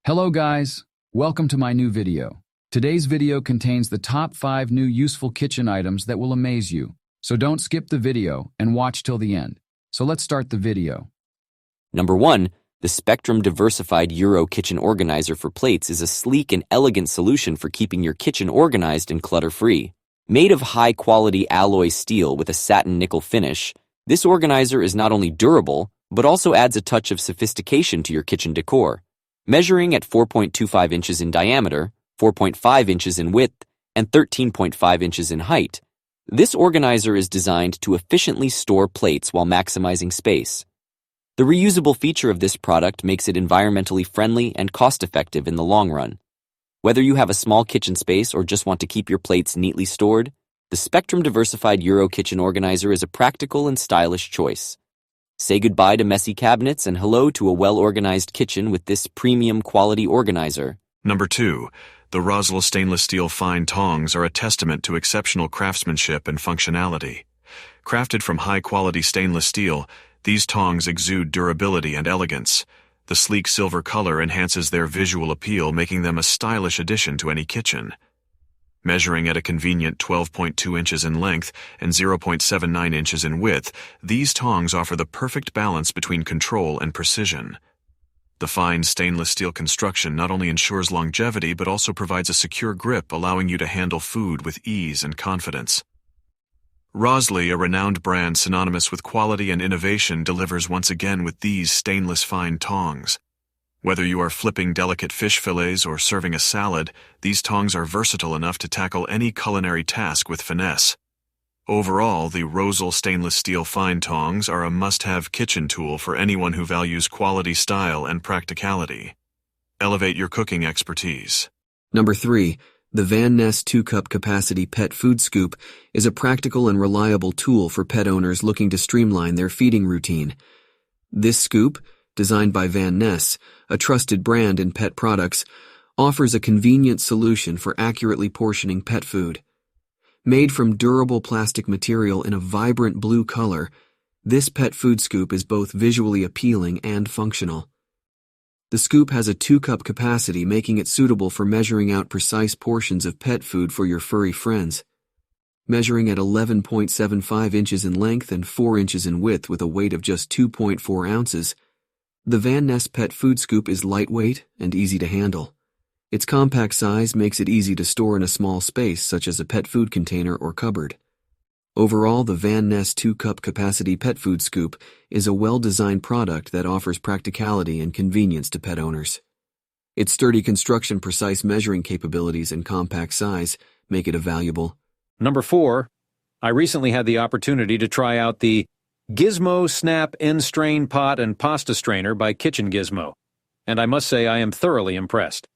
Hello guys, welcome to my new video. Today's video contains the top 5 new useful kitchen items that will amaze you. So don't skip the video and watch till the end. So let's start the video. Number 1, the Spectrum Diversified Euro Kitchen Organizer for plates is a sleek and elegant solution for keeping your kitchen organized and clutter-free. Made of high-quality alloy steel with a satin nickel finish, this organizer is not only durable, but also adds a touch of sophistication to your kitchen decor. Measuring at 4.25 inches in diameter, 4.5 inches in width, and 13.5 inches in height, this organizer is designed to efficiently store plates while maximizing space. The reusable feature of this product makes it environmentally friendly and cost-effective in the long run. Whether you have a small kitchen space or just want to keep your plates neatly stored, the Spectrum Diversified Euro Kitchen Organizer is a practical and stylish choice. Say goodbye to messy cabinets and hello to a well-organized kitchen with this premium quality organizer. Number 2, the Rosal stainless steel fine tongs are a testament to exceptional craftsmanship and functionality. Crafted from high-quality stainless steel, these tongs exude durability and elegance. The sleek silver color enhances their visual appeal, making them a stylish addition to any kitchen. Measuring at a convenient 12.2 inches in length and 0.79 inches in width, these tongs offer the perfect balance between control and precision. The fine stainless steel construction not only ensures longevity but also provides a secure grip, allowing you to handle food with ease and confidence. Rosal, a renowned brand synonymous with quality and innovation, delivers once again with these stainless fine tongs. Whether you are flipping delicate fish fillets or serving a salad, these tongs are versatile enough to tackle any culinary task with finesse. Overall, the Rosal stainless steel fine tongs are a must-have kitchen tool for anyone who values quality, style, and practicality. Elevate your cooking expertise. Number 3, the Van Ness 2-cup capacity pet food scoop is a practical and reliable tool for pet owners looking to streamline their feeding routine. This scoop, designed by Van Ness, a trusted brand in pet products, offers a convenient solution for accurately portioning pet food. Made from durable plastic material in a vibrant blue color, this pet food scoop is both visually appealing and functional. The scoop has a 2-cup capacity, making it suitable for measuring out precise portions of pet food for your furry friends. Measuring at 11.75 inches in length and 4 inches in width with a weight of just 2.4 ounces, the Van Ness Pet Food Scoop is lightweight and easy to handle. Its compact size makes it easy to store in a small space such as a pet food container or cupboard. Overall, the Van Ness 2-cup capacity pet food scoop is a well-designed product that offers practicality and convenience to pet owners. Its sturdy construction, precise measuring capabilities, and compact size make it a valuable. Number 4, I recently had the opportunity to try out the Gizmo Snap N-Strain Pot and Pasta Strainer by Kitchen Gizmo, and I must say I am thoroughly impressed.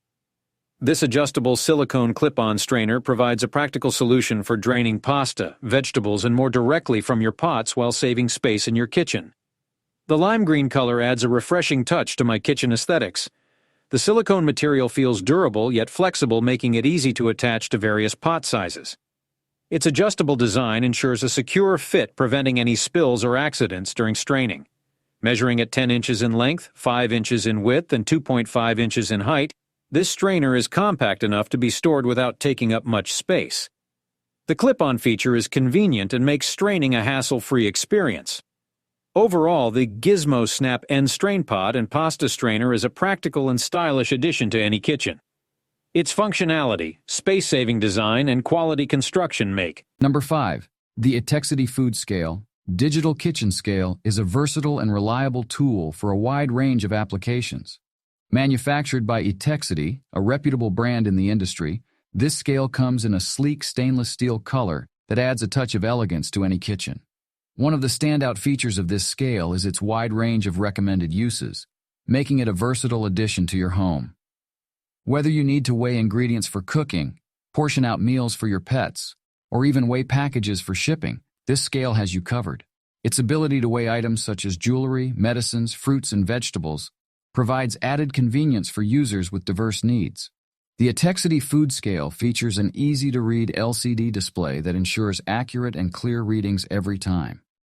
This adjustable silicone clip-on strainer provides a practical solution for draining pasta, vegetables, and more directly from your pots while saving space in your kitchen. The lime green color adds a refreshing touch to my kitchen aesthetics. The silicone material feels durable yet flexible, making it easy to attach to various pot sizes. Its adjustable design ensures a secure fit, preventing any spills or accidents during straining. Measuring at 10 inches in length, 5 inches in width, and 2.5 inches in height, this strainer is compact enough to be stored without taking up much space. The clip-on feature is convenient and makes straining a hassle-free experience. Overall, the Gizmo Snap N-Strain Pot and Pasta Strainer is a practical and stylish addition to any kitchen. Its functionality, space-saving design, and quality construction make. Number 5, the Etexity Food Scale Digital Kitchen Scale is a versatile and reliable tool for a wide range of applications. Manufactured by Etexity, a reputable brand in the industry, this scale comes in a sleek stainless steel color that adds a touch of elegance to any kitchen. One of the standout features of this scale is its wide range of recommended uses, making it a versatile addition to your home. Whether you need to weigh ingredients for cooking, portion out meals for your pets, or even weigh packages for shipping, this scale has you covered. Its ability to weigh items such as jewelry, medicines, fruits, and vegetables provides added convenience for users with diverse needs. The Etexity Food Scale features an easy-to-read LCD display that ensures accurate and clear readings every time.